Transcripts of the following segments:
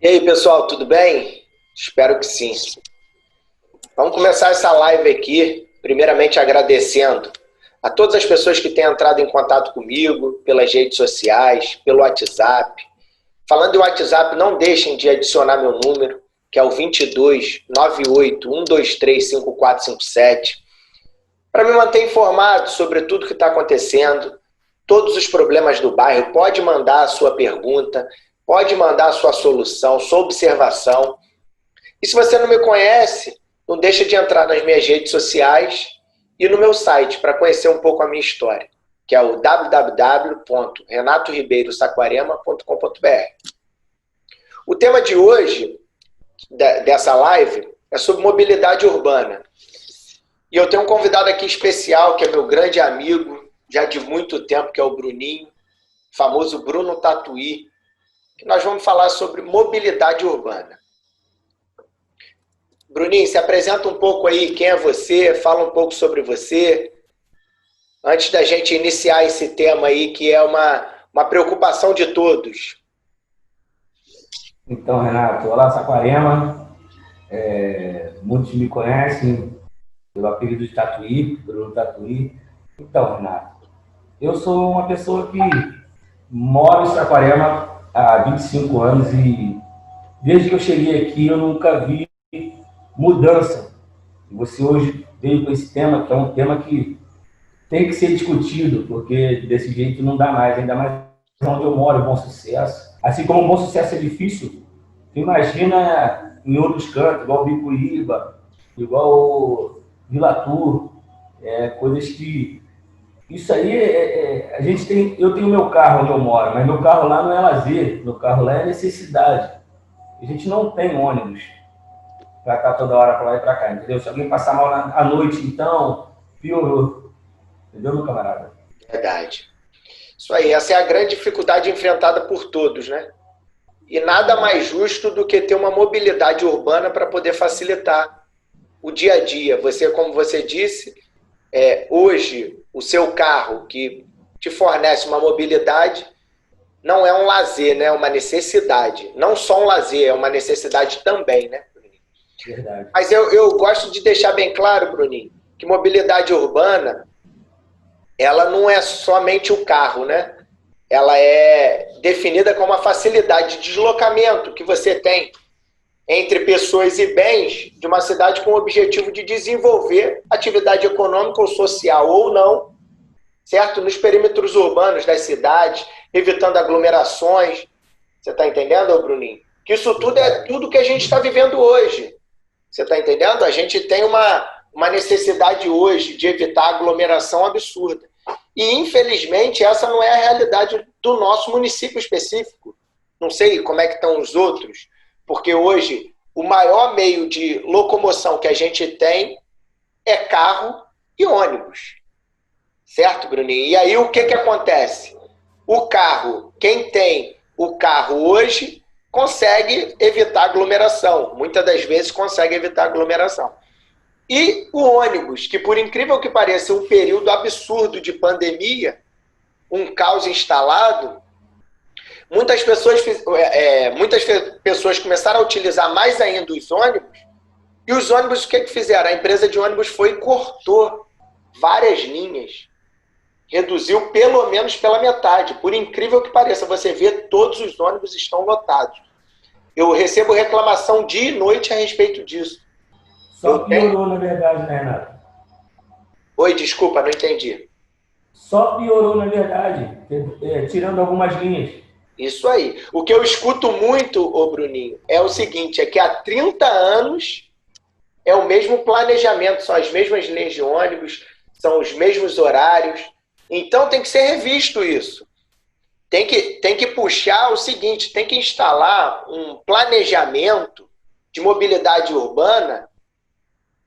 E aí, pessoal, tudo bem? Espero que sim. Vamos começar essa live aqui, primeiramente agradecendo a todas as pessoas que têm entrado em contato comigo, pelas redes sociais, pelo WhatsApp. Falando em WhatsApp, não deixem de adicionar meu número, que é o 22 98 123 5457, para me manter informado sobre tudo que está acontecendo, todos os problemas do bairro. Pode mandar a sua pergunta, pode mandar a sua solução, sua observação. E se você não me conhece, não deixa de entrar nas minhas redes sociais e no meu site para conhecer um pouco a minha história, que é o www.renatoribeirosaquarema.com.br. O tema de hoje, dessa live, é sobre mobilidade urbana. E eu tenho um convidado aqui especial, que é meu grande amigo, já de muito tempo, que é o Bruninho, famoso Bruno Tatuí, que nós vamos falar sobre mobilidade urbana. Bruninho, se apresenta um pouco aí, quem é você, fala um pouco sobre você, antes da gente iniciar esse tema aí, que é uma preocupação de todos. Então, Renato, olá, Saquarema. Muitos me conhecem pelo apelido de Tatuí, Bruno Tatuí. Então, Renato, eu sou uma pessoa que moro em Saquarema há 25 anos e desde que eu cheguei aqui eu nunca vi mudança. E você hoje veio com esse tema, que é um tema que tem que ser discutido, porque desse jeito não dá mais, ainda mais onde eu moro, Bom Sucesso. Assim como o Bom Sucesso é difícil, tu imagina em outros cantos, igual Bicuíba, igual Vila Tur, coisas que... Isso aí, a gente tem... Eu tenho meu carro onde eu moro, mas meu carro lá não é lazer, meu carro lá é necessidade. A gente não tem ônibus para estar toda hora para lá e para cá, entendeu? Se alguém passar mal à noite, então, piorou. Entendeu, meu camarada? Verdade. Isso aí, essa é a grande dificuldade enfrentada por todos, né? E nada mais justo do que ter uma mobilidade urbana para poder facilitar o dia a dia. Você, como você disse, hoje o seu carro que te fornece uma mobilidade não é um lazer, né? É uma necessidade. Não só um lazer, é uma necessidade também, né? Verdade. Mas eu gosto de deixar bem claro, Bruninho, que mobilidade urbana, ela não é somente o carro, né? Ela é definida como a facilidade de deslocamento que você tem entre pessoas e bens de uma cidade com o objetivo de desenvolver atividade econômica ou social ou não, certo? Nos perímetros urbanos das cidades, evitando aglomerações. Você está entendendo, Bruninho? Que isso tudo é tudo que a gente está vivendo hoje. Você está entendendo? A gente tem uma necessidade hoje de evitar aglomeração absurda. E, infelizmente, essa não é a realidade do nosso município específico. Não sei como é que estão os outros, porque hoje o maior meio de locomoção que a gente tem é carro e ônibus. Certo, Bruninho? E aí o que acontece? O carro, quem tem o carro hoje, consegue evitar aglomeração. Muitas das vezes consegue evitar aglomeração. E o ônibus, que por incrível que pareça, um período absurdo de pandemia, um caos instalado, muitas pessoas começaram a utilizar mais ainda os ônibus, e os ônibus, o que fizeram? A empresa de ônibus foi e cortou várias linhas, reduziu pelo menos pela metade. Por incrível que pareça, você vê, todos os ônibus estão lotados. Eu recebo reclamação dia e noite a respeito disso. Só piorou, na verdade, né, Renato? Oi, desculpa, não entendi. Só piorou, na verdade, tirando algumas linhas. Isso aí. O que eu escuto muito, ô Bruninho, é o seguinte, é que há 30 anos é o mesmo planejamento, são as mesmas linhas de ônibus, são os mesmos horários. Então tem que ser revisto isso. Tem que puxar o seguinte, tem que instalar um planejamento de mobilidade urbana,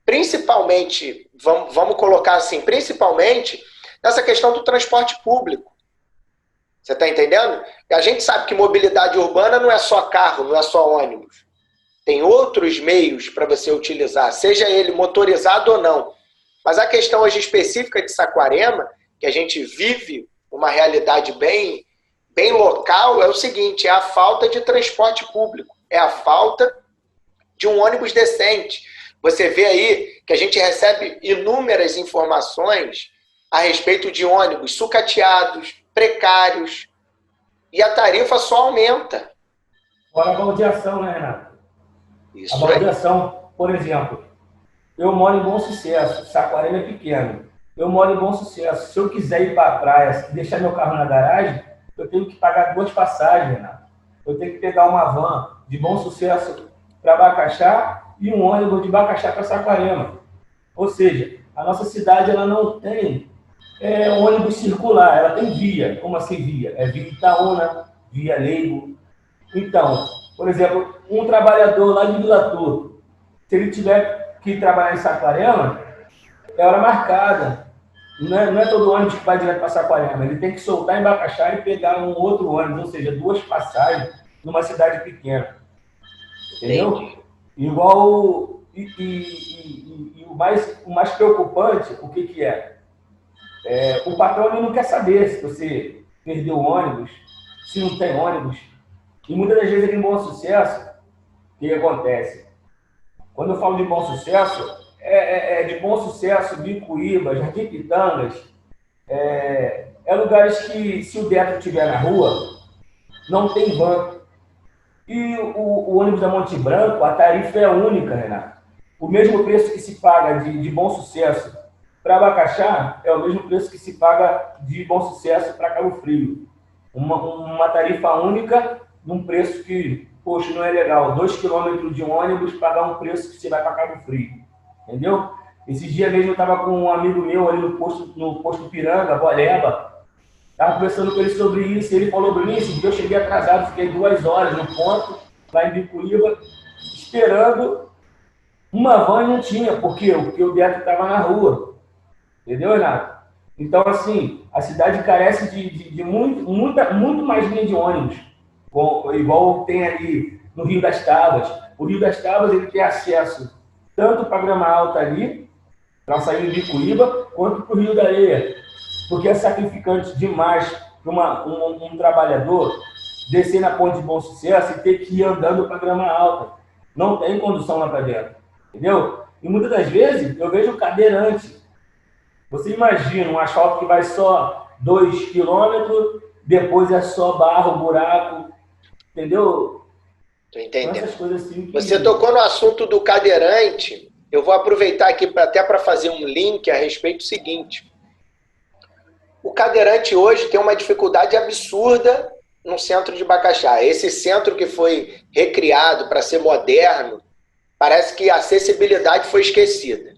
principalmente, vamos colocar assim, principalmente nessa questão do transporte público. Você está entendendo? A gente sabe que mobilidade urbana não é só carro, não é só ônibus. Tem outros meios para você utilizar, seja ele motorizado ou não. Mas a questão hoje específica de Saquarema, que a gente vive uma realidade bem local, é o seguinte, é a falta de transporte público. é a falta de um ônibus decente. Você vê aí que a gente recebe inúmeras informações a respeito de ônibus sucateados, precários, e a tarifa só aumenta. Fora a baldeação, né, Renato? Isso a baldeação, por exemplo, eu moro em Bom Sucesso, Saquarema é pequeno. Eu moro em Bom Sucesso. Se eu quiser ir para a praia e deixar meu carro na garagem, eu tenho que pagar 2 passagens, Renato. Eu tenho que pegar uma van de Bom Sucesso para Bacaxá e um ônibus de Bacaxá para Saquarema. Ou seja, a nossa cidade ela não tem ônibus circular, ela tem via. Como assim via? É via Itaúna, via Leigo. Então, por exemplo, um trabalhador lá de Vila Turco, se ele tiver que trabalhar em Saquarema, é hora marcada. Não é todo ônibus que vai direto para Saquarema. Ele tem que soltar em Bacaxá e pegar um outro ônibus, ou seja, 2 passagens numa cidade pequena. Entendeu? Entendi. Igual. E o mais preocupante, o que é? O patrão ele não quer saber se você perdeu o ônibus, se não tem ônibus. E muitas das vezes aqui em Bom Sucesso, o que acontece? Quando eu falo de Bom Sucesso, de Bom Sucesso, Bicuíba, Jardim Pitangas, lugares que, se o Beto estiver na rua, não tem van. E o ônibus da Monte Branco, a tarifa é única, Renato. O mesmo preço que se paga de Bom Sucesso para Bacaxá é o mesmo preço que se paga de Bom Sucesso para Cabo Frio. Uma tarifa única, num preço que, poxa, não é legal. 2 quilômetros de ônibus pagar um preço que você vai para Cabo Frio. Entendeu? Esses dias mesmo eu estava com um amigo meu ali no posto Piranga, Boleba. Estava conversando com ele sobre isso. E ele falou, Bruninho, eu cheguei atrasado, fiquei 2 horas no ponto, lá em Bicuíba, esperando uma van e não tinha. Por quê? Porque o Beto estava na rua. Entendeu, Renato? Então, assim, a cidade carece de muito mais linha de ônibus, igual tem ali no Rio das Tábuas. O Rio das Tábuas ele tem acesso tanto para Grama Alta ali, para sair de Bicuíba, quanto para o Rio da Areia. Porque é sacrificante demais para um trabalhador descer na ponte de Bom Sucesso e ter que ir andando para Grama Alta. Não tem condução lá para dentro. Entendeu? E muitas das vezes eu vejo cadeirante. Você imagina um asfalto que vai só 2 quilômetros, depois é só barro, buraco, entendeu? Estou entendendo. Essas coisas assim que... Você tocou no assunto do cadeirante, eu vou aproveitar aqui até para fazer um link a respeito do seguinte. O cadeirante hoje tem uma dificuldade absurda no centro de Bacaxá. Esse centro que foi recriado para ser moderno, parece que a acessibilidade foi esquecida.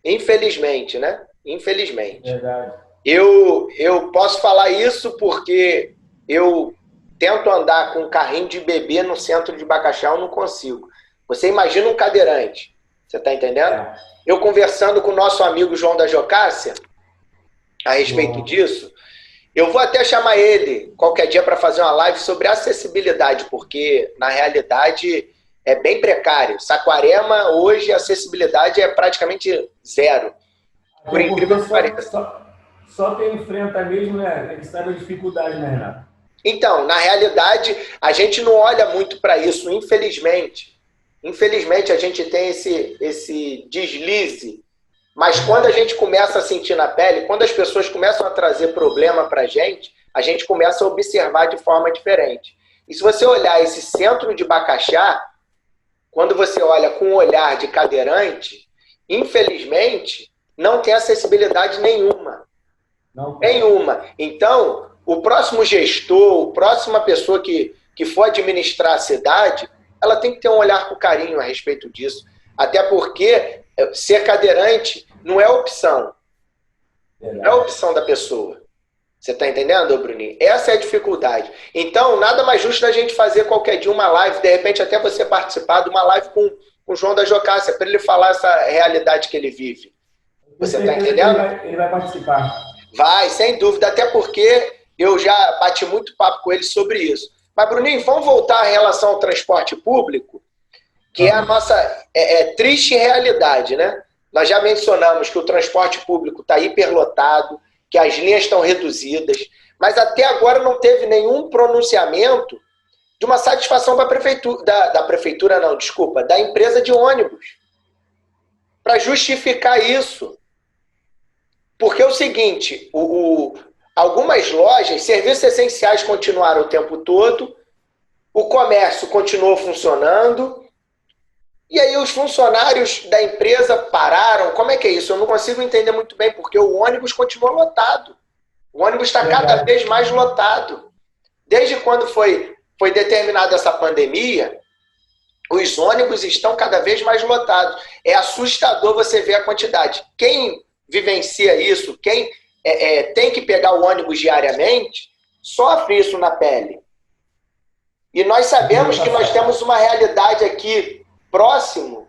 Infelizmente, né? Infelizmente. Verdade. Eu posso falar isso porque eu tento andar com um carrinho de bebê no centro de Bacaxá, eu não consigo. Você imagina um cadeirante, você está entendendo? Eu conversando com o nosso amigo João da Jocássia a respeito disso, eu vou até chamar ele qualquer dia para fazer uma live sobre acessibilidade, porque na realidade é bem precário. Saquarema, hoje, a acessibilidade é praticamente zero. Por incrível que pareça. Só quem enfrenta mesmo, né? Que sabe a dificuldade, né, Renato? Então, na realidade, a gente não olha muito para isso, infelizmente. Infelizmente, a gente tem esse deslize. Mas quando a gente começa a sentir na pele, quando as pessoas começam a trazer problema para a gente começa a observar de forma diferente. E se você olhar esse centro de Bacaxá, quando você olha com um olhar de cadeirante, infelizmente, não tem acessibilidade nenhuma. Não. Nenhuma. Então, o próximo gestor, a próxima pessoa que for administrar a cidade, ela tem que ter um olhar com carinho a respeito disso. Até porque ser cadeirante não é opção. Não é opção da pessoa. Você está entendendo, Bruninho? Essa é a dificuldade. Então, nada mais justo da gente fazer qualquer dia uma live, de repente até você participar de uma live com o João da Jocássia, para ele falar essa realidade que ele vive. Você está entendendo? Ele vai participar. Vai, sem dúvida, até porque eu já bati muito papo com ele sobre isso. Mas, Bruninho, vamos voltar em relação ao transporte público, que é a nossa triste realidade, né? Nós já mencionamos que o transporte público está hiperlotado, que as linhas estão reduzidas, mas até agora não teve nenhum pronunciamento de uma satisfação para a prefeitura, da prefeitura não, desculpa, da empresa de ônibus, para justificar isso. Porque é o seguinte, algumas lojas, serviços essenciais continuaram o tempo todo, o comércio continuou funcionando, e aí os funcionários da empresa pararam. Como é que é isso? Eu não consigo entender muito bem, porque o ônibus continua lotado. O ônibus está cada vez mais lotado. Desde quando foi determinada essa pandemia, os ônibus estão cada vez mais lotados. É assustador você ver a quantidade. Quem vivencia isso, quem tem que pegar o ônibus diariamente, sofre isso na pele. E nós sabemos que nós temos uma realidade aqui próximo,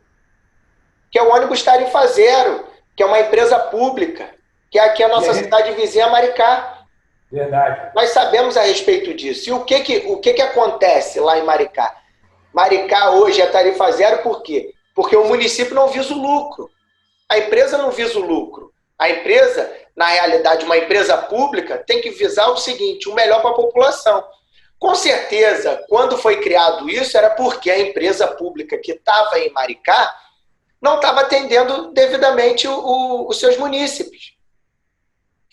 que é o ônibus Tarifa Zero, que é uma empresa pública, que é aqui a nossa cidade vizinha, Maricá. Verdade. Nós sabemos a respeito disso. E o que acontece lá em Maricá? Maricá hoje é tarifa zero por quê? Porque o município não visa o lucro. A empresa não visa o lucro. A empresa, na realidade, uma empresa pública, tem que visar o seguinte, o melhor para a população. Com certeza, quando foi criado isso, era porque a empresa pública que estava em Maricá não estava atendendo devidamente os seus munícipes.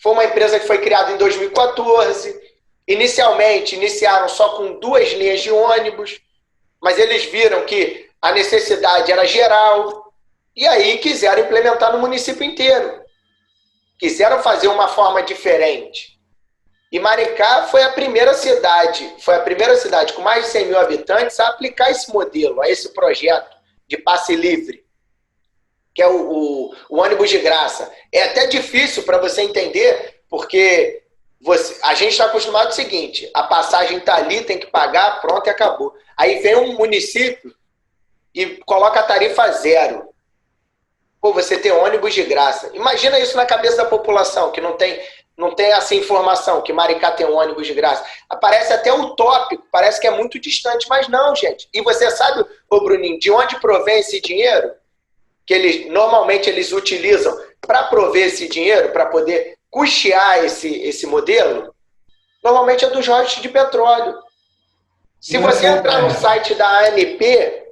Foi uma empresa que foi criada em 2014. Inicialmente, iniciaram só com 2 linhas de ônibus, mas eles viram que a necessidade era geral e aí quiseram implementar no município inteiro. Quiseram fazer uma forma diferente. E Maricá foi a primeira cidade com mais de 100 mil habitantes a aplicar esse modelo, a esse projeto de passe livre, que é o ônibus de graça. É até difícil para você entender, porque a gente está acostumado ao seguinte, a passagem está ali, tem que pagar, pronto e acabou. Aí vem um município e coloca a tarifa zero. Pô, você tem ônibus de graça. Imagina isso na cabeça da população, que não tem essa informação, que Maricá tem um ônibus de graça. Parece até utópico, parece que é muito distante, mas não, gente. E você sabe, ô Bruninho, de onde provém esse dinheiro? Que normalmente eles utilizam para prover esse dinheiro, para poder custear esse modelo? Normalmente é dos royalties de petróleo. Se você entrar no site da ANP,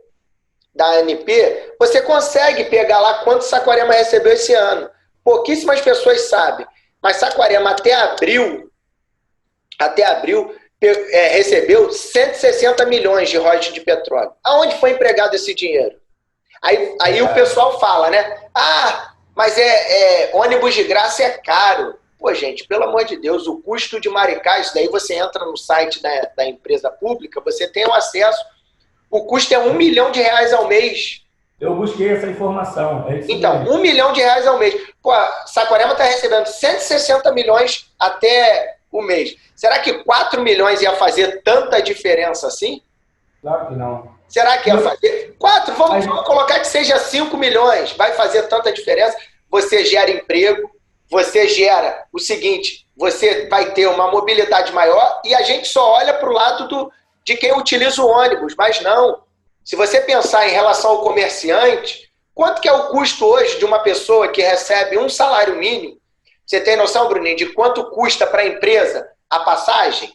você consegue pegar lá quanto Saquarema recebeu esse ano. Pouquíssimas pessoas sabem. Mas Saquarema até abril recebeu 160 milhões de royalties de petróleo. Aonde foi empregado esse dinheiro? Aí o pessoal fala, né? Ah, mas ônibus de graça é caro. Pô, gente, pelo amor de Deus, o custo de Maricá, isso daí você entra no site da empresa pública, você tem o acesso, o custo é R$1 milhão ao mês. Eu busquei essa informação. Então, R$1 milhão ao mês. Pô, a Saquarema está recebendo 160 milhões até o mês. Será que 4 milhões ia fazer tanta diferença assim? Claro que não. Será que ia fazer? 4, vamos colocar que seja 5 milhões. Vai fazer tanta diferença? Você gera emprego, você gera o seguinte, você vai ter uma mobilidade maior e a gente só olha para o lado de quem utiliza o ônibus, mas não. Se você pensar em relação ao comerciante, quanto que é o custo hoje de uma pessoa que recebe um salário mínimo? Você tem noção, Bruninho, de quanto custa para a empresa a passagem?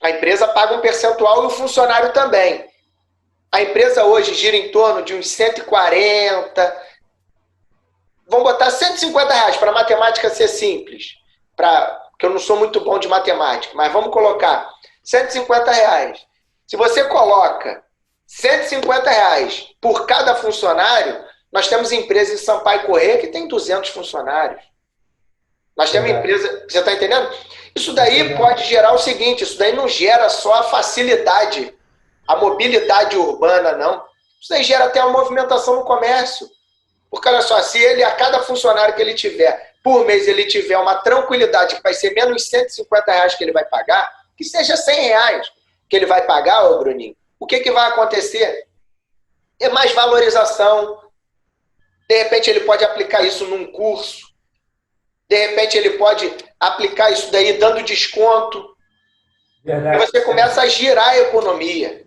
A empresa paga um percentual e o funcionário também. A empresa hoje gira em torno de uns 140, vamos botar R$150 para a matemática ser simples, porque eu não sou muito bom de matemática, mas vamos colocar R$150. Se você coloca R$150 por cada funcionário, nós temos empresas em Sampaio Corrêa que tem 200 funcionários. Nós temos empresa, você está entendendo? Isso daí pode gerar o seguinte, isso daí não gera só a facilidade, a mobilidade urbana, não. Isso daí gera até uma movimentação no comércio. Porque, olha só, se ele, a cada funcionário que ele tiver, por mês ele tiver uma tranquilidade que vai ser menos R$150 que ele vai pagar, que seja R$100 que ele vai pagar, ô Bruninho, o que vai acontecer? É mais valorização. De repente ele pode aplicar isso num curso. De repente ele pode aplicar isso daí dando desconto. Verdade. E você começa a girar a economia.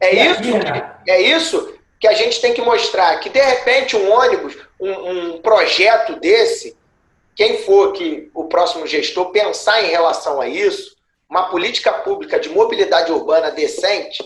É isso que a gente tem que mostrar. Que de repente um ônibus, um projeto desse, quem for que o próximo gestor pensar em relação a isso, uma política pública de mobilidade urbana decente,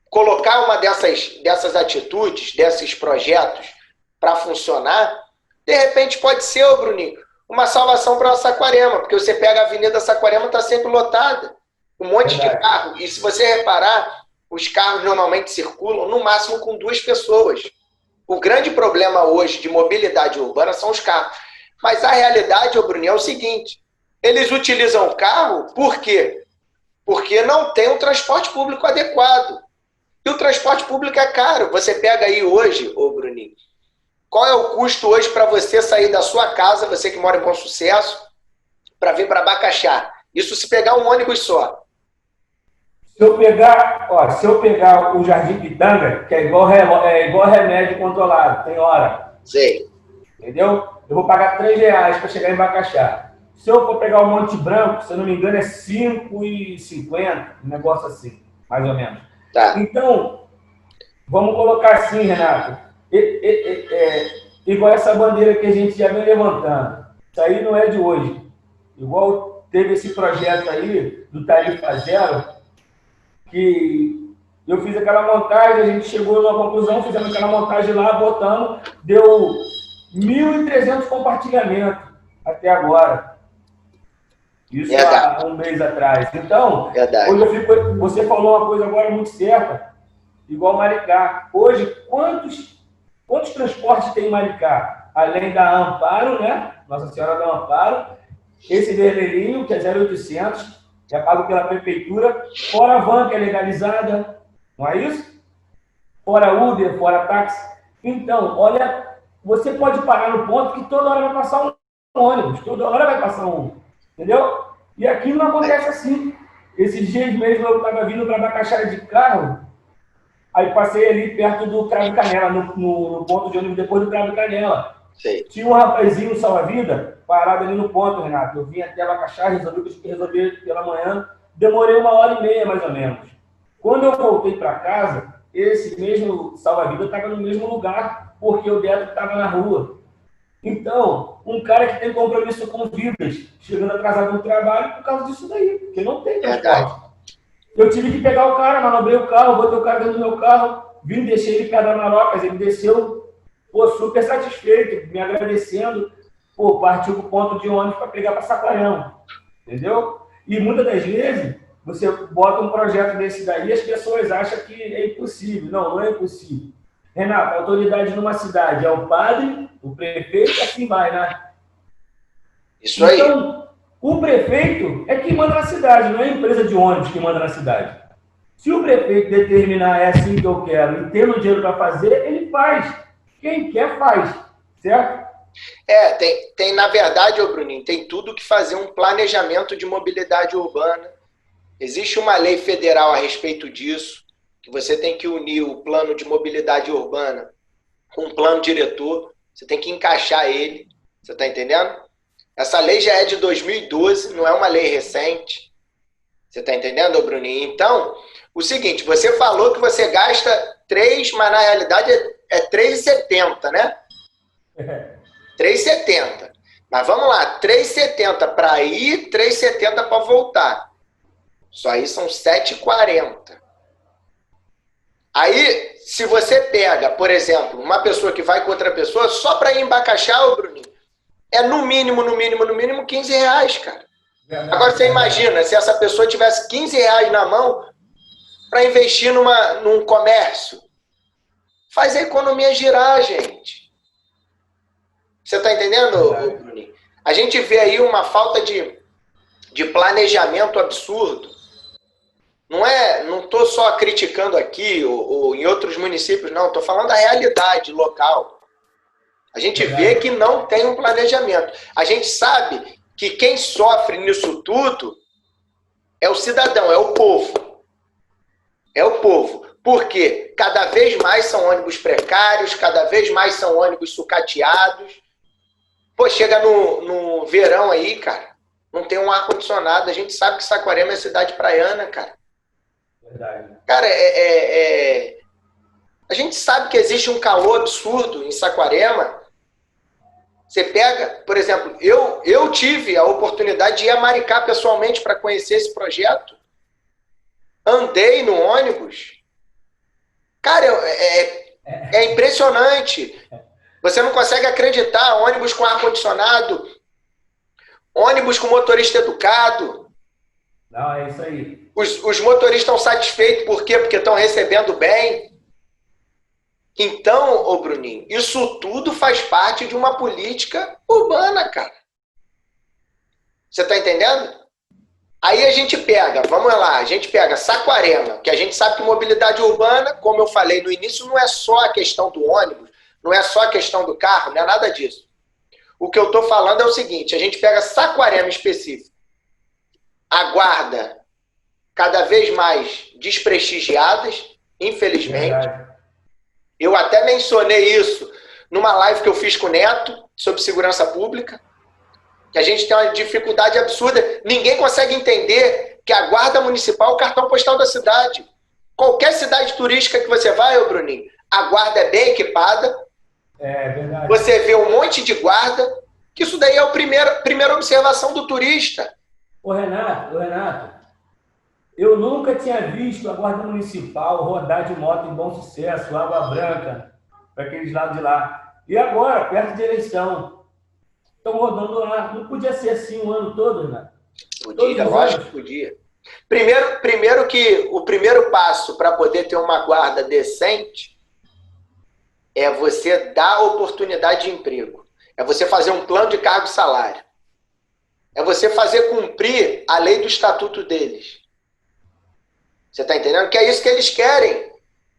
colocar uma dessas atitudes, desses projetos para funcionar, de repente pode ser, ô Bruninho, uma salvação para a Saquarema, porque você pega a Avenida Saquarema, está sempre lotada, um monte de carro, e se você reparar, os carros normalmente circulam no máximo com 2 pessoas. O grande problema hoje de mobilidade urbana são os carros. Mas a realidade, ô Bruninho, é o seguinte, eles utilizam o carro por quê? Porque não tem um transporte público adequado. E o transporte público é caro. Você pega aí hoje, ô Bruninho, qual é o custo hoje para você sair da sua casa, você que mora em Bom Sucesso, para vir para Bacaxá? Isso se pegar um ônibus só. Se eu pegar o Jardim Pitanga, que é igual remédio controlado, tem hora. Sei. Entendeu? Eu vou pagar R$3 para chegar em Bacaxá. Se eu for pegar o Monte Branco, se eu não me engano, é R$5,50, um negócio assim, mais ou menos. Tá. Então, vamos colocar assim, Renato, igual essa bandeira que a gente já vem levantando. Isso aí não é de hoje. Igual teve esse projeto aí do Tarifa Zero, que eu fiz aquela montagem, a gente chegou numa conclusão, fizemos aquela montagem lá, botamos, deu 1.300 compartilhamentos até agora. Isso há um mês atrás. Então, hoje você falou uma coisa agora muito certa, igual Maricá. Hoje, quantos transportes tem em Maricá? Além da Amparo, né? Nossa Senhora do Amparo, esse vermelhinho, que é 0800, que é pago pela prefeitura, fora a van, que é legalizada, não é isso? Fora Uber, fora táxi. Então, olha, você pode parar no ponto que toda hora vai passar um ônibus, toda hora vai passar um, entendeu? E aqui não acontece assim. Esses dias mesmo eu estava vindo para Bacaxá de carro, aí passei ali perto do Cravo Canela, no ponto de ônibus depois do Cravo Canela. Sei. Tinha um rapazinho salva-vida parado ali no ponto, Renato. Eu vim até Bacaxá, resolvi pela manhã, demorei 1h30 mais ou menos. Quando eu voltei para casa, esse mesmo salva-vida estava no mesmo lugar, porque o Beto estava na rua. Então, um cara que tem compromisso com vidas, chegando atrasado no trabalho por causa disso daí, porque não tem transporte. Eu tive que pegar o cara, manobrei o carro, botei o cara dentro do meu carro, vim, deixei ele perto da Marocas, ele desceu, pô, super satisfeito, me agradecendo, pô, partiu pro ponto de ônibus para pegar para Saquarema, entendeu? E muitas das vezes, você bota um projeto desse daí e as pessoas acham que é impossível. Não, não é impossível. Renato, a autoridade numa cidade é o padre, o prefeito, assim vai, né? Isso aí. Então, o prefeito é quem manda na cidade, não é a empresa de ônibus que manda na cidade. Se o prefeito determinar é assim que eu quero e tendo dinheiro para fazer, ele faz. Quem quer, faz. Certo? Tem na verdade, ô Bruninho, tem tudo que fazer um planejamento de mobilidade urbana. Existe uma lei federal a respeito disso, que você tem que unir o plano de mobilidade urbana com um plano diretor, você tem que encaixar ele, você está entendendo? Essa lei já é de 2012, não é uma lei recente, você está entendendo, Bruninho? Então, o seguinte, você falou que você gasta 3, mas na realidade é 3,70, né? 3,70. Mas vamos lá, 3,70 para ir, 3,70 para voltar. Só aí são 7,40. Aí, se você pega, por exemplo, uma pessoa que vai com outra pessoa, só para ir em Bacaxá, ô Bruninho, é no mínimo R$15, cara. Agora você imagina, se essa pessoa tivesse R$15 na mão para investir num comércio. Faz a economia girar, gente. Você está entendendo, Bruninho? A gente vê aí uma falta de planejamento absurdo. Não estou só criticando aqui ou em outros municípios, não. Estou falando da realidade local. A gente vê que não tem um planejamento. A gente sabe que quem sofre nisso tudo é o cidadão, é o povo. É o povo. Porque cada vez mais são ônibus precários, cada vez mais são ônibus sucateados. Pô, chega no verão aí, cara, não tem um ar-condicionado. A gente sabe que Saquarema é cidade praiana, cara. Verdade. Cara, a gente sabe que existe um calor absurdo em Saquarema. Você pega, por exemplo, eu tive a oportunidade de ir a Maricá pessoalmente para conhecer esse projeto. Andei no ônibus. Cara, é impressionante. Você não consegue acreditar. Ônibus com ar-condicionado, ônibus com motorista educado. Não, é isso aí. Os motoristas estão satisfeitos. Por quê? Porque estão recebendo bem. Então, ô Bruninho, isso tudo faz parte de uma política urbana, cara. Você está entendendo? Aí a gente pega, vamos lá, a gente pega Saquarema, que a gente sabe que mobilidade urbana, como eu falei no início, não é só a questão do ônibus, não é só a questão do carro, não é nada disso. O que eu estou falando é o seguinte, a gente pega Saquarema específico, a guarda cada vez mais desprestigiadas, infelizmente. Verdade. Eu até mencionei isso numa live que eu fiz com o Neto sobre segurança pública, que a gente tem uma dificuldade absurda. Ninguém consegue entender que a guarda municipal é o cartão postal da cidade. Qualquer cidade turística que você vai, ô Bruninho, a guarda é bem equipada. É verdade. Você vê um monte de guarda, que isso daí é a primeira observação do turista. Ô Renato, eu nunca tinha visto a Guarda Municipal rodar de moto em Bom Sucesso, Água Branca, para aqueles lados de lá. E agora, perto de eleição, estão rodando lá. Não podia ser assim o ano todo, Renato? Podia, lógico que podia. Primeiro que o primeiro passo para poder ter uma guarda decente é você dar oportunidade de emprego. É você fazer um plano de cargo e salário. É você fazer cumprir a lei do estatuto deles. Você está entendendo? Que é isso que eles querem.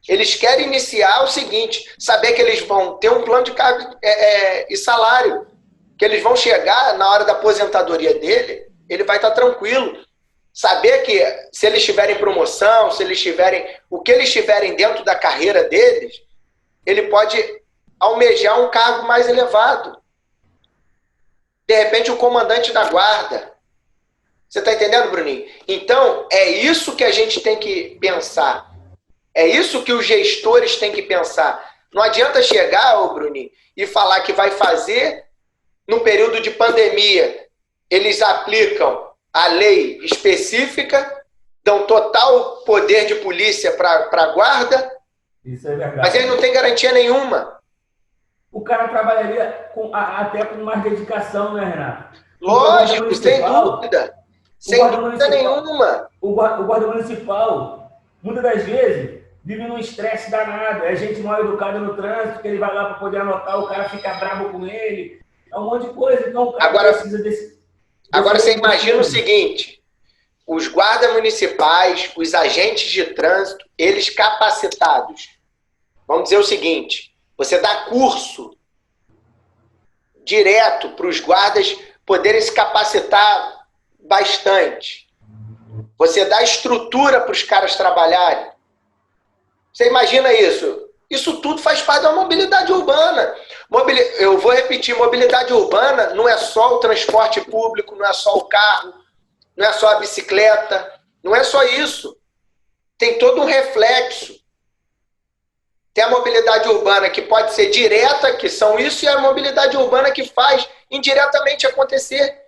Eles querem iniciar o seguinte, saber que eles vão ter um plano de cargo e salário. Que eles vão chegar na hora da aposentadoria dele, ele vai estar tranquilo. Saber que se eles tiverem promoção, se eles tiverem o que eles tiverem dentro da carreira deles, ele pode almejar um cargo mais elevado. De repente, o comandante da guarda. Você está entendendo, Bruninho? Então, é isso que a gente tem que pensar. É isso que os gestores têm que pensar. Não adianta chegar, ô Bruninho, e falar que vai fazer no período de pandemia. Eles aplicam a lei específica, dão total poder de polícia para a guarda. Isso é verdade. Mas ele não tem garantia nenhuma. O cara trabalharia até com mais dedicação, né, Renato? Lógico, sem dúvida. Sem dúvida nenhuma. O guarda municipal, muitas das vezes, vive num estresse danado. É gente mal educada no trânsito, que ele vai lá para poder anotar, o cara fica bravo com ele. É um monte de coisa. Então, o cara precisa desse... Agora você imagina o seguinte, os guardas municipais, os agentes de trânsito, eles capacitados. Vamos dizer o seguinte, você dá curso direto para os guardas poderem se capacitar bastante. Você dá estrutura para os caras trabalharem. Você imagina isso? Isso tudo faz parte da mobilidade urbana. Eu vou repetir, mobilidade urbana não é só o transporte público, não é só o carro, não é só a bicicleta, não é só isso. Tem todo um reflexo. Tem a mobilidade urbana que pode ser direta, que são isso, e a mobilidade urbana que faz indiretamente acontecer.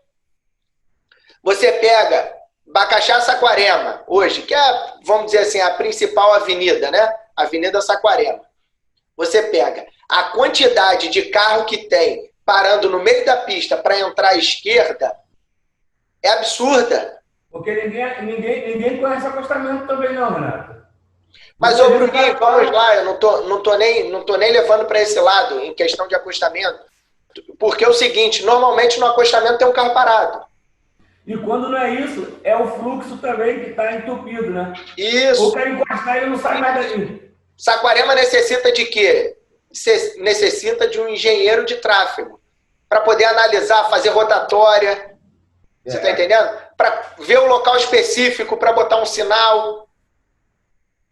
Você pega Bacaxá Saquarema, hoje, que é, vamos dizer assim, a principal avenida, né? Avenida Saquarema. Você pega a quantidade de carro que tem parando no meio da pista para entrar à esquerda, é absurda. Porque ninguém conhece acostamento também não, Renato. Mas, ô Bruninho, vamos lá, eu não tô nem levando para esse lado, em questão de acostamento. Porque é o seguinte, normalmente no acostamento tem um carro parado. E quando não é isso, é o fluxo também que está entupido, né? Isso. O cara encostar, ele não sai mais dali. Saquarema necessita de quê? Necessita de um engenheiro de tráfego. Para poder analisar, fazer rotatória. Você está entendendo? Para ver o local específico, para botar um sinal.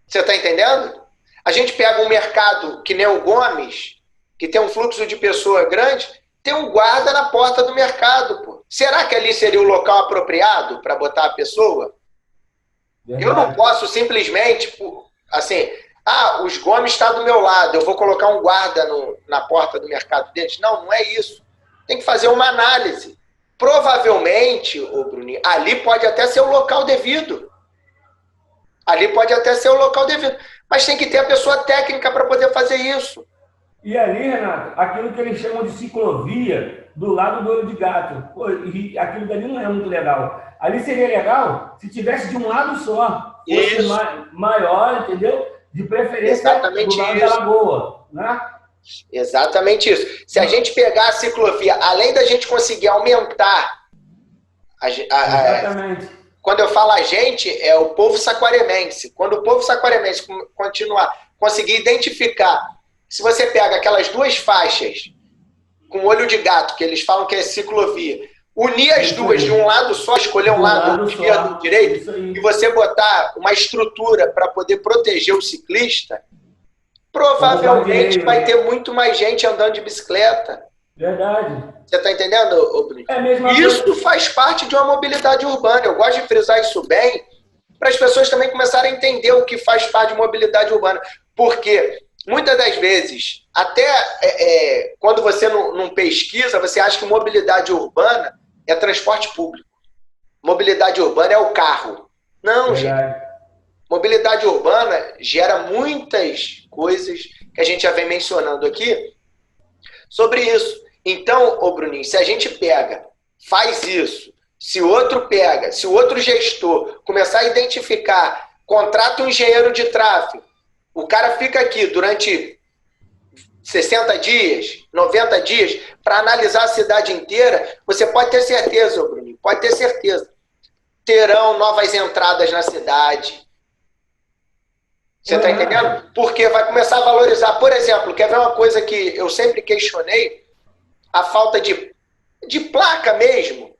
Você está entendendo? A gente pega um mercado que nem o Gomes, que tem um fluxo de pessoa grande, tem um guarda na porta do mercado, pô. Será que ali seria o local apropriado para botar a pessoa? Verdade. Eu não posso simplesmente, assim, os Gomes está do meu lado, eu vou colocar um guarda na porta do mercado deles. Não, não é isso. tem que fazer uma análise. Provavelmente, ô Bruninho, ali pode até ser o local devido. Ali pode até ser o local devido. Mas tem que ter a pessoa técnica para poder fazer isso. E ali, Renato, aquilo que eles chamam de ciclovia, do lado do olho de gato. Pô, e aquilo dali não é muito legal. Ali seria legal se tivesse de um lado só. Fosse maior, entendeu? De preferência exatamente do lado isso. da lagoa, né? Exatamente isso. Se a gente pegar a ciclovia, além da gente conseguir aumentar... Exatamente. Quando eu falo a gente, é o povo saquaremense. Quando o povo saquaremense conseguir identificar, se você pega aquelas duas faixas com olho de gato, que eles falam que é ciclovia, unir as duas de um lado só, escolher um lado, esquerdo, direito, e você botar uma estrutura para poder proteger o ciclista, provavelmente vai ter muito mais gente andando de bicicleta. Verdade. Você está entendendo, Bruno? Isso faz parte de uma mobilidade urbana. Eu gosto de frisar isso bem, para as pessoas também começarem a entender o que faz parte de mobilidade urbana. Porque, muitas das vezes, até quando você não pesquisa, você acha que mobilidade urbana é transporte público. Mobilidade urbana é o carro. Não, gente. Mobilidade urbana gera muitas coisas que a gente já vem mencionando aqui sobre isso. Então, ô Bruninho, se a gente pega, faz isso, se o outro pega, se o outro gestor começar a identificar, contrata um engenheiro de tráfego, o cara fica aqui durante 60 dias, 90 dias, para analisar a cidade inteira, você pode ter certeza, ô Bruninho, pode ter certeza, terão novas entradas na cidade. Você está entendendo? Porque vai começar a valorizar. Por exemplo, quer ver uma coisa que eu sempre questionei? A falta de placa mesmo.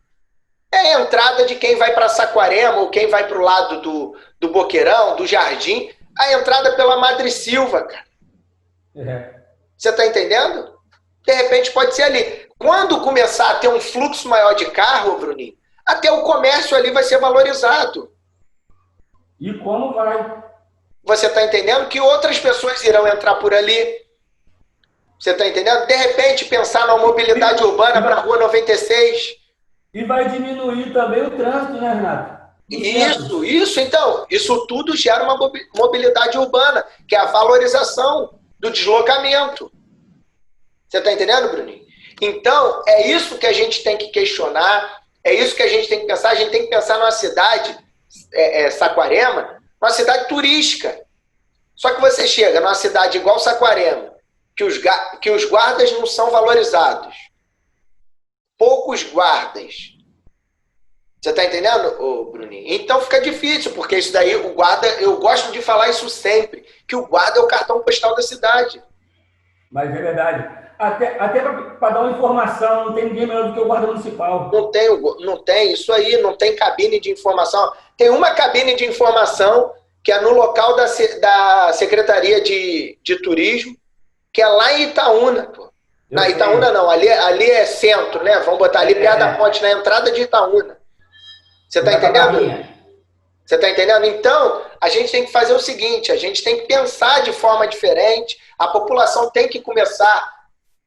É a entrada de quem vai para Saquarema ou quem vai para o lado do Boqueirão, do Jardim. A entrada pela Madre Silva, cara. Você está entendendo? De repente pode ser ali. Quando começar a ter um fluxo maior de carro, Bruninho, até o comércio ali vai ser valorizado. E como vai? Você está entendendo que outras pessoas irão entrar por ali. Você está entendendo? De repente, pensar na mobilidade urbana para a Rua 96. E vai diminuir também o trânsito, né, Renato? Isso. Então, isso tudo gera uma mobilidade urbana, que é a valorização do deslocamento. Você está entendendo, Bruninho? Então, é isso que a gente tem que questionar, é isso que a gente tem que pensar. A gente tem que pensar numa cidade, Saquarema, uma cidade turística. Só que você chega numa cidade igual Saquarema, que os guardas não são valorizados. Poucos guardas. Você está entendendo, Bruninho? Então fica difícil, porque isso daí, o guarda, eu gosto de falar isso sempre, que o guarda é o cartão postal da cidade. Mas é verdade. Até para dar uma informação, não tem ninguém melhor do que o guarda municipal. Não tem isso aí, não tem cabine de informação. Tem uma cabine de informação que é no local da Secretaria de Turismo, que é lá em Itaúna, pô. Na Itaúna não, ali é centro, né? Vamos botar ali perto da ponte, na entrada de Itaúna. Você está entendendo? Você está entendendo? Então, a gente tem que fazer o seguinte, a gente tem que pensar de forma diferente, a população tem que começar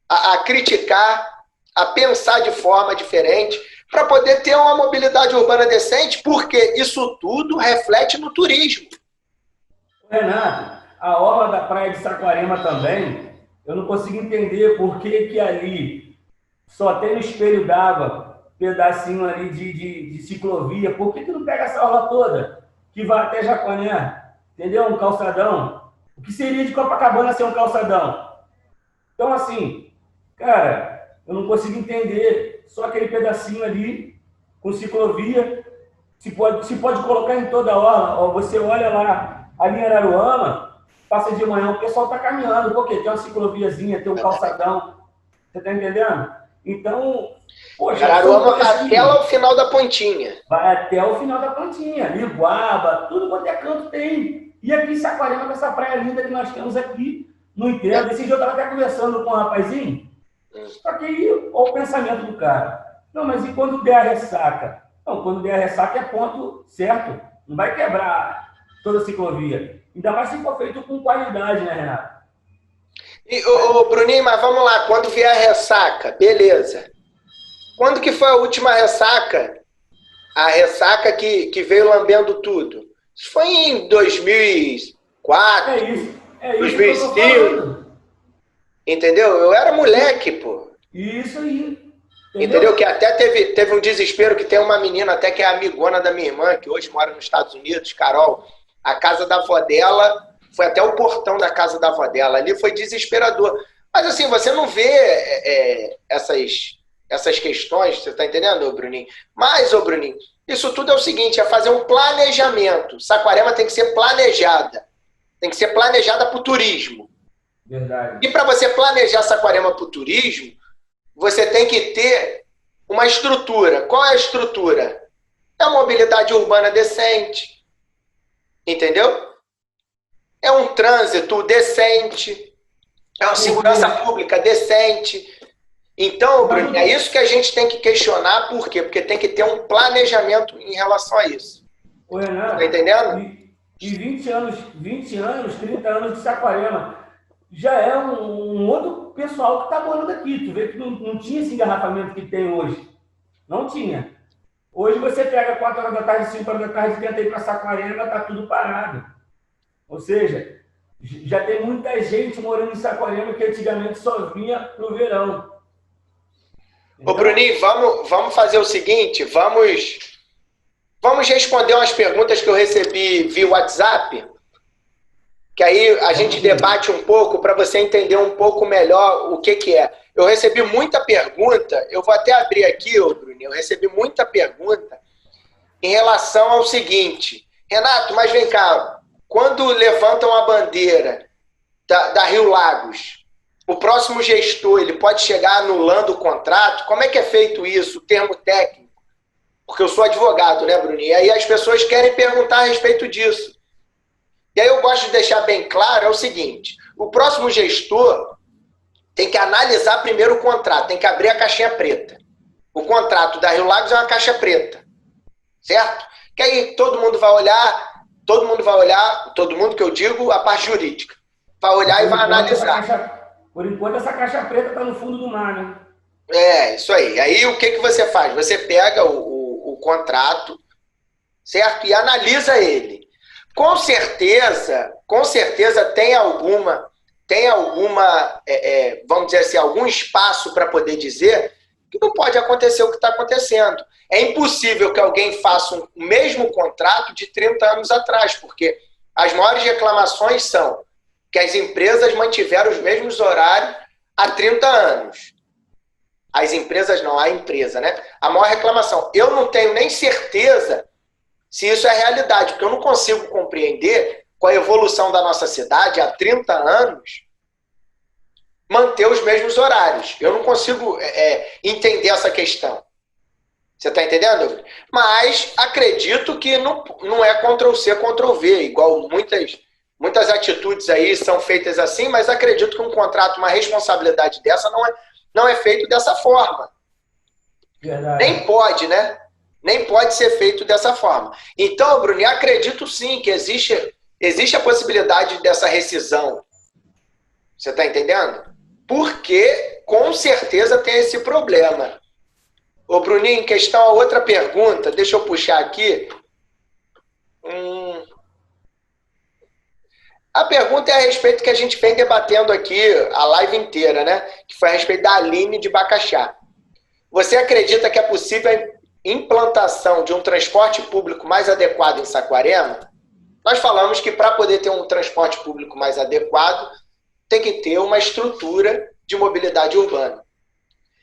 a criticar, a pensar de forma diferente, para poder ter uma mobilidade urbana decente, porque isso tudo reflete no turismo. Renato, a orla da praia de Saquarema também, eu não consigo entender por que ali só tem no espelho d'água, pedacinho ali de ciclovia. Por que não pega essa orla toda, que vai até Jaconé, entendeu? Um calçadão. O que seria de Copacabana ser um calçadão? Então, assim, cara, eu não consigo entender. Só aquele pedacinho ali, com ciclovia, se pode colocar em toda a orla. Ó, você olha lá, ali em Araruama, passa de manhã, o pessoal está caminhando, porque tem uma cicloviazinha, tem um calçadão. Você está entendendo? Então, poxa... Araruama vai até lá o final da pontinha. Vai até o final da pontinha. Iguaba, tudo quanto é canto tem. E aqui em Saquarema, com essa praia linda que nós temos aqui, não entendo. Esse dia eu estava até conversando com um rapazinho, só que aí, olha o pensamento do cara. Não, mas e quando der a ressaca? Não, quando der a ressaca é ponto certo. Não vai quebrar toda a ciclovia. Ainda mais se for feito com qualidade, né, Renato? E, Bruninho, mas vamos lá, quando vier a ressaca, beleza. Quando que foi a última ressaca? A ressaca que veio lambendo tudo. Isso foi em 2004, É isso que eu tô 2005. falando. Entendeu? Eu era moleque, pô. Isso aí. Entendeu? Entendeu? Que até teve um desespero que tem uma menina até que é amigona da minha irmã, que hoje mora nos Estados Unidos, Carol. A casa da avó dela, foi até o portão da casa da avó dela. Ali foi desesperador. Mas assim, você não vê essas questões, você está entendendo, ô Bruninho? Mas, ô Bruninho, isso tudo é o seguinte, é fazer um planejamento. Saquarema tem que ser planejada. Tem que ser planejada para o turismo. Verdade. E para você planejar Saquarema para o turismo, você tem que ter uma estrutura. Qual é a estrutura? É uma mobilidade urbana decente. Entendeu? É um trânsito decente. É uma segurança pública decente. Então, Bruno, é isso que a gente tem que questionar. Por quê? Porque tem que ter um planejamento em relação a isso. Ô, Renan, tá entendendo? E 20 anos, 30 anos de Saquarema. Já é um outro pessoal que está morando aqui. Tu vê que não tinha esse engarrafamento que tem hoje. Não tinha. Hoje você pega 4 horas da tarde, 5 horas da tarde, tenta ir para Saquarema, está tudo parado. Ou seja, já tem muita gente morando em Saquarema que antigamente só vinha para o verão. Ô, Bruninho, vamos fazer o seguinte, vamos responder umas perguntas que eu recebi via WhatsApp, que aí a gente debate um pouco para você entender um pouco melhor o que é. Eu recebi muita pergunta, eu vou até abrir aqui, ô Bruninho, eu recebi muita pergunta em relação ao seguinte, Renato, mas vem cá, quando levantam a bandeira da Rio Lagos, o próximo gestor ele pode chegar anulando o contrato? Como é que é feito isso, o termo técnico? Porque eu sou advogado, né, Bruninho? E aí as pessoas querem perguntar a respeito disso. E aí eu gosto de deixar bem claro, é o seguinte, o próximo gestor tem que analisar primeiro o contrato, tem que abrir a caixinha preta. O contrato da Rio Lagos é uma caixa preta, certo? Que aí todo mundo que eu digo, a parte jurídica, vai olhar e vai analisar. Por enquanto, essa caixa preta está no fundo do mar, né? É, isso aí. Aí o que você faz? Você pega o contrato, certo? E analisa ele. Com certeza tem alguma, vamos dizer assim, algum espaço para poder dizer que não pode acontecer o que está acontecendo. É impossível que alguém faça o mesmo contrato de 30 anos atrás, porque as maiores reclamações são que as empresas mantiveram os mesmos horários há 30 anos. As empresas não, a empresa, né? A maior reclamação. Eu não tenho nem certeza se isso é realidade, porque eu não consigo compreender com a evolução da nossa cidade há 30 anos manter os mesmos horários. Eu não consigo entender essa questão. Você está entendendo? Mas acredito que não é Ctrl-C, Ctrl-V, igual muitas atitudes aí são feitas assim, mas acredito que um contrato, uma responsabilidade dessa não é feito dessa forma. Verdade. Nem pode, né? Nem pode ser feito dessa forma. Então, Bruno, acredito sim que existe a possibilidade dessa rescisão. Você está entendendo? Porque, com certeza, tem esse problema. Ô, Bruninho, em questão a outra pergunta, deixa eu puxar aqui. A pergunta é a respeito que a gente vem debatendo aqui a live inteira, né? Que foi a respeito da Aline de Bacaxá. Você acredita que é possível a implantação de um transporte público mais adequado em Saquarema? Nós falamos que para poder ter um transporte público mais adequado, tem que ter uma estrutura de mobilidade urbana.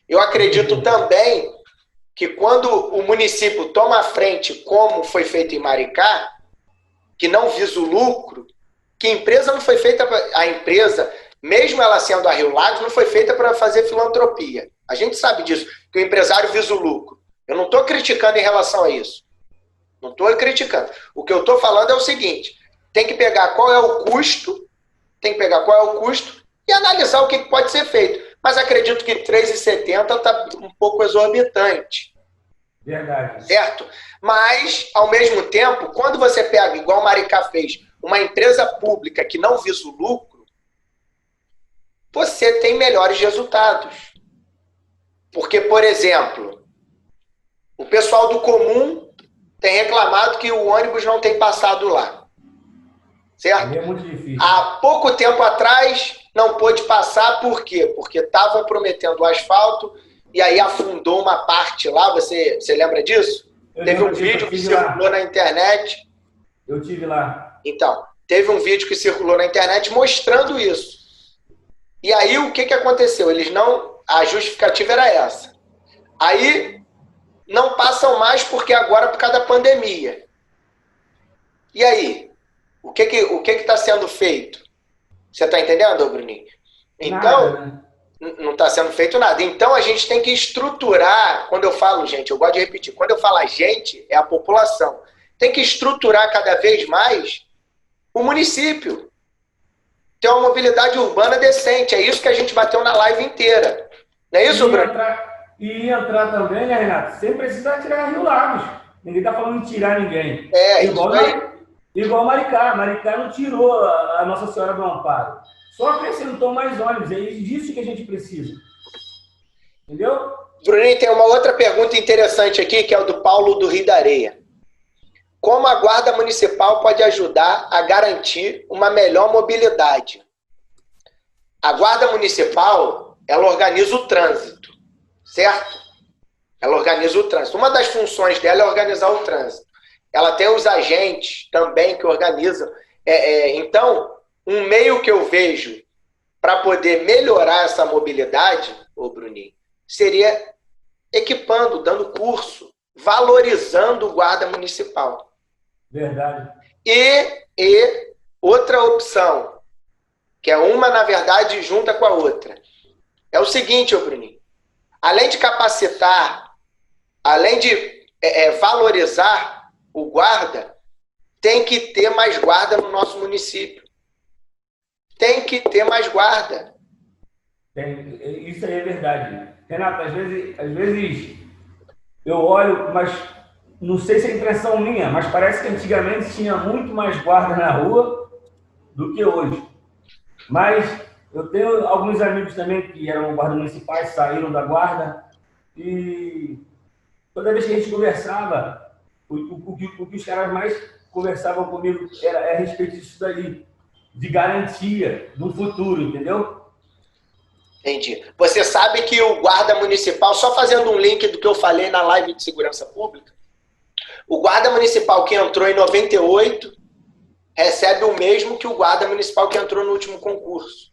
Eu acredito também que quando o município toma a frente, como foi feito em Maricá, que não visa o lucro, que a empresa não foi feita, a empresa, mesmo ela sendo a Rio Lagos, não foi feita para fazer filantropia. A gente sabe disso, que o empresário visa o lucro. Eu não estou criticando em relação a isso. Não estou criticando. O que eu estou falando é o seguinte, tem que pegar qual é o custo, e analisar o que pode ser feito. Mas acredito que R$3,70 está um pouco exorbitante. Verdade. Certo? Mas, ao mesmo tempo, quando você pega, igual o Maricá fez, uma empresa pública que não visa o lucro, você tem melhores resultados. Porque, por exemplo, O pessoal do comum tem reclamado que o ônibus não tem passado lá. Certo? É muito difícil. Há pouco tempo atrás não pôde passar, por quê? Porque estavam prometendo o asfalto e aí afundou uma parte lá. Você lembra disso? Teve um vídeo que circulou na internet. Eu tive lá. Então, teve um vídeo que circulou na internet mostrando isso. E aí o que aconteceu? Eles não... A justificativa era essa. Aí não passam mais porque agora por causa da pandemia. E aí? O que está sendo feito? Você está entendendo, Bruninho? Então, nada, né? Não está sendo feito nada. Então, a gente tem que estruturar, quando eu falo gente, eu gosto de repetir, quando eu falo a gente, é a população. Tem que estruturar cada vez mais o município. Ter uma mobilidade urbana decente. É isso que a gente bateu na live inteira. Não é isso, Bruno? E entrar também, né, Renato? Sem precisar tirar Rio Lagos. Ninguém está falando de tirar ninguém. Igual Maricá. Maricá não tirou a Nossa Senhora do Amparo. Só acrescentou mais ônibus. É disso que a gente precisa. Entendeu? Bruninho, tem uma outra pergunta interessante aqui, que é o do Paulo do Rio da Areia. Como a Guarda Municipal pode ajudar a garantir uma melhor mobilidade? A Guarda Municipal, ela organiza o trânsito, certo? Ela organiza o trânsito. Uma das funções dela é organizar o trânsito. Ela tem os agentes também que organizam. Então, um meio que eu vejo para poder melhorar essa mobilidade, ô Bruninho, seria equipando, dando curso, valorizando o guarda municipal. Verdade. E outra opção, que é uma, na verdade, junta com a outra, é o seguinte, ô Bruninho, além de capacitar, além de valorizar o guarda, tem que ter mais guarda no nosso município. Tem que ter mais guarda. Isso aí é verdade. Renato, às vezes eu olho, mas não sei se é impressão minha, mas parece que antigamente tinha muito mais guarda na rua do que hoje. Mas eu tenho alguns amigos também que eram guardas municipais, saíram da guarda, e toda vez que a gente conversava, o que os caras mais conversavam comigo era a respeito disso daí, de garantia no futuro, entendeu? Entendi. Você sabe que o guarda municipal, só fazendo um link do que eu falei na live de segurança pública, o guarda municipal que entrou em 98 recebe o mesmo que o guarda municipal que entrou no último concurso.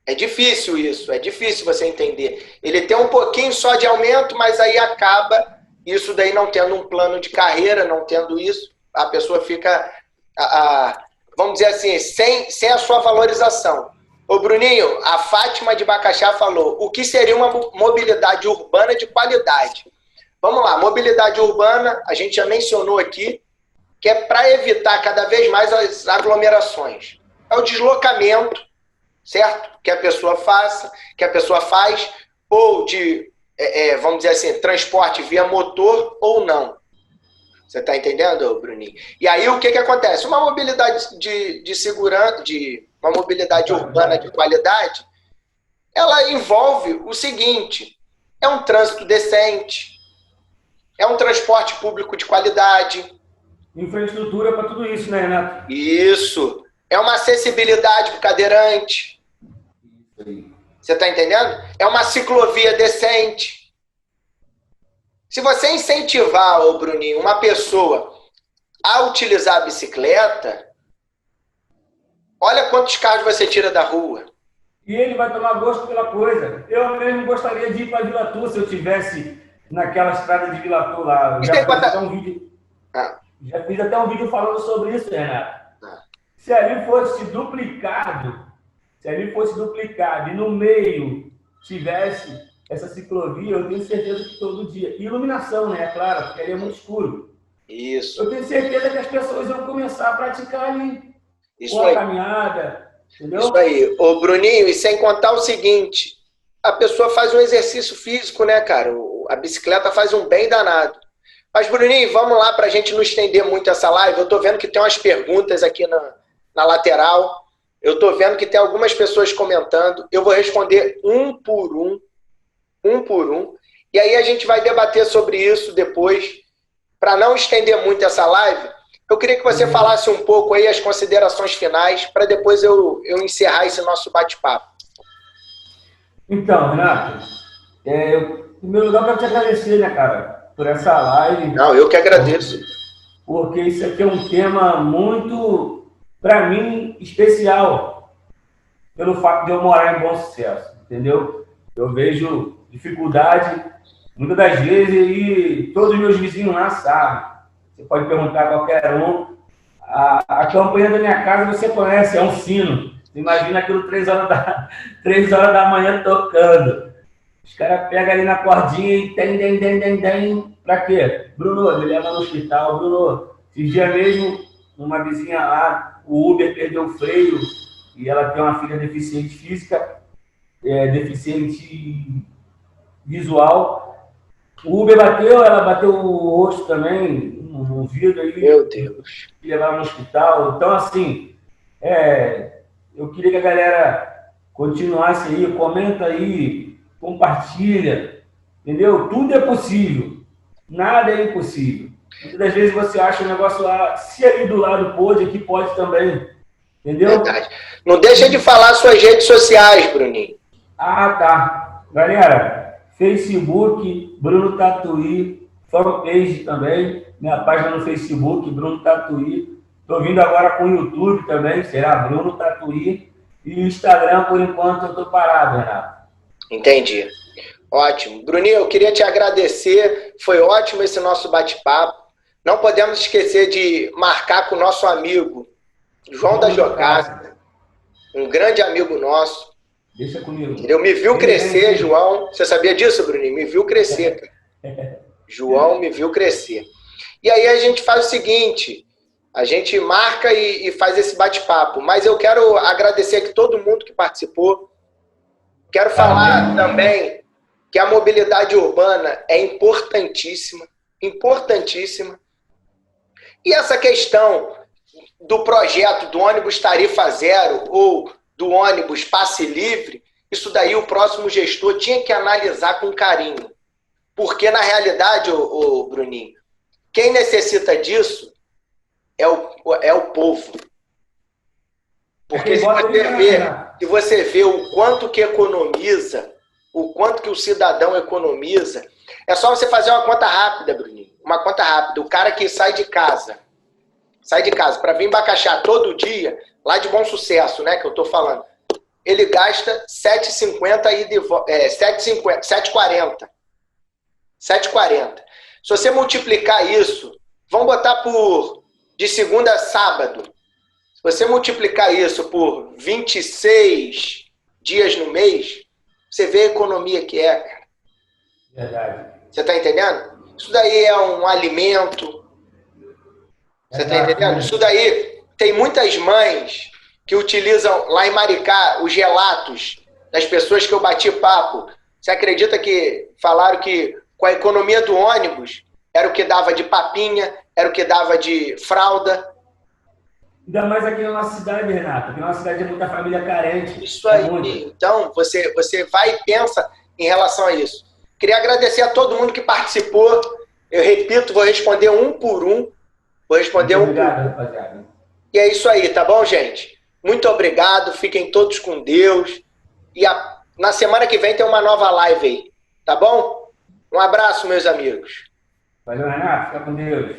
É difícil isso, é difícil você entender. Ele tem um pouquinho só de aumento, mas aí acaba isso daí não tendo um plano de carreira, não tendo isso, a pessoa fica, vamos dizer assim, sem a sua valorização. Ô Bruninho, a Fátima de Bacaxá falou, o que seria uma mobilidade urbana de qualidade? Vamos lá, mobilidade urbana, a gente já mencionou aqui, que é para evitar cada vez mais as aglomerações. É o deslocamento, certo? Que a pessoa faz, ou de, vamos dizer assim, transporte via motor ou não. Você está entendendo, Bruninho? E aí o que acontece? Uma mobilidade de segurança, uma mobilidade urbana de qualidade, ela envolve o seguinte, é um trânsito decente, é um transporte público de qualidade. Infraestrutura para tudo isso, né, Renato? Isso. É uma acessibilidade para o cadeirante. Você está entendendo? É uma ciclovia decente. Se você incentivar, ô Bruninho, uma pessoa a utilizar a bicicleta, olha quantos carros você tira da rua. E ele vai tomar gosto pela coisa. Eu mesmo gostaria de ir para Vila Tur se eu tivesse naquela estrada de Vila Tur lá. Já fiz até um vídeo falando sobre isso, Renato. Se ali fosse duplicado e no meio tivesse essa ciclovia, eu tenho certeza que todo dia. E iluminação, né? É claro, porque ali é muito escuro. Isso. Eu tenho certeza que as pessoas vão começar a praticar ali. Isso aí. Caminhada, entendeu? Isso aí. Ô, Bruninho, e sem contar o seguinte, a pessoa faz um exercício físico, né, cara? A bicicleta faz um bem danado. Mas, Bruninho, vamos lá para a gente não estender muito essa live. Eu estou vendo que tem umas perguntas aqui na lateral. Eu estou vendo que tem algumas pessoas comentando. Eu vou responder um por um. E aí a gente vai debater sobre isso depois. Para não estender muito essa live, eu queria que você falasse um pouco aí as considerações finais, para depois eu encerrar esse nosso bate-papo. Então, Renato, em primeiro lugar, eu quero te agradecer, né, cara, por essa live. Não, eu que agradeço. Porque isso aqui é um tema muito, para mim, especial, pelo fato de eu morar em Bom Sucesso, entendeu? Eu vejo dificuldade, muitas das vezes, e todos os meus vizinhos lá sabem. Você pode perguntar a qualquer um. A campanha da minha casa você conhece, é um sino. Você imagina aquilo 3 horas da manhã tocando. Os caras pegam ali na cordinha e tem. Pra quê? Bruno, me leva no hospital. Bruno, esses dias mesmo, uma vizinha lá, o Uber perdeu o freio e ela tem uma filha deficiente física, deficiente visual. O Uber bateu, ela bateu o rosto também, no vidro aí. Meu Deus. E levaram no hospital. Então, assim, eu queria que a galera continuasse aí, comenta aí, compartilha, entendeu? Tudo é possível, nada é impossível. Muitas das vezes você acha um negócio lá, se ali do lado pode, aqui pode também, entendeu? Verdade. Não deixa de falar suas redes sociais, Bruninho. Ah, tá. Galera, Facebook, Bruno Tatuí, fanpage também, minha página no Facebook, Bruno Tatuí. Estou vindo agora com o YouTube também, será Bruno Tatuí. E o Instagram, por enquanto, eu estou parado, Renato. Entendi. Ótimo. Bruninho, eu queria te agradecer. Foi ótimo esse nosso bate-papo. Não podemos esquecer de marcar com o nosso amigo João da Jocasta, um grande amigo nosso. Deixa comigo. Ele me viu crescer, João. Você sabia disso, Bruninho? Me viu crescer, cara. João me viu crescer. E aí a gente faz o seguinte, a gente marca e faz esse bate-papo. Mas eu quero agradecer aqui todo mundo que participou. Quero falar também que a mobilidade urbana é importantíssima, importantíssima. E essa questão do projeto do ônibus tarifa zero ou do ônibus passe livre, isso daí o próximo gestor tinha que analisar com carinho. Porque, na realidade, ô Bruninho, quem necessita disso é o povo. Porque se você vê o quanto que economiza, o quanto que o cidadão economiza, é só você fazer uma conta rápida, Bruninho. Uma conta rápida. O cara que sai de casa para vir em Bacaxá todo dia, lá de Bom Sucesso, né, que eu tô falando, ele gasta 7,50 e 7,40. 7,40. Se você multiplicar isso, vamos botar de segunda a sábado. Se você multiplicar isso por 26 dias no mês, você vê a economia que é, cara. Verdade. Você tá entendendo? Isso daí é um alimento. Você tá entendendo? Isso daí tem muitas mães que utilizam lá em Maricá os relatos das pessoas que eu bati papo. Você acredita que falaram que com a economia do ônibus era o que dava de papinha, era o que dava de fralda? Ainda mais aqui na nossa cidade, Renato, porque na nossa cidade é muita família carente. Isso aí. Então, você vai e pensa em relação a isso. Queria agradecer a todo mundo que participou. Eu repito, vou responder um por um. Obrigado, rapaziada. E é isso aí, tá bom, gente? Muito obrigado, fiquem todos com Deus. E na semana que vem tem uma nova live aí, tá bom? Um abraço, meus amigos. Valeu, Renato. Fica com Deus.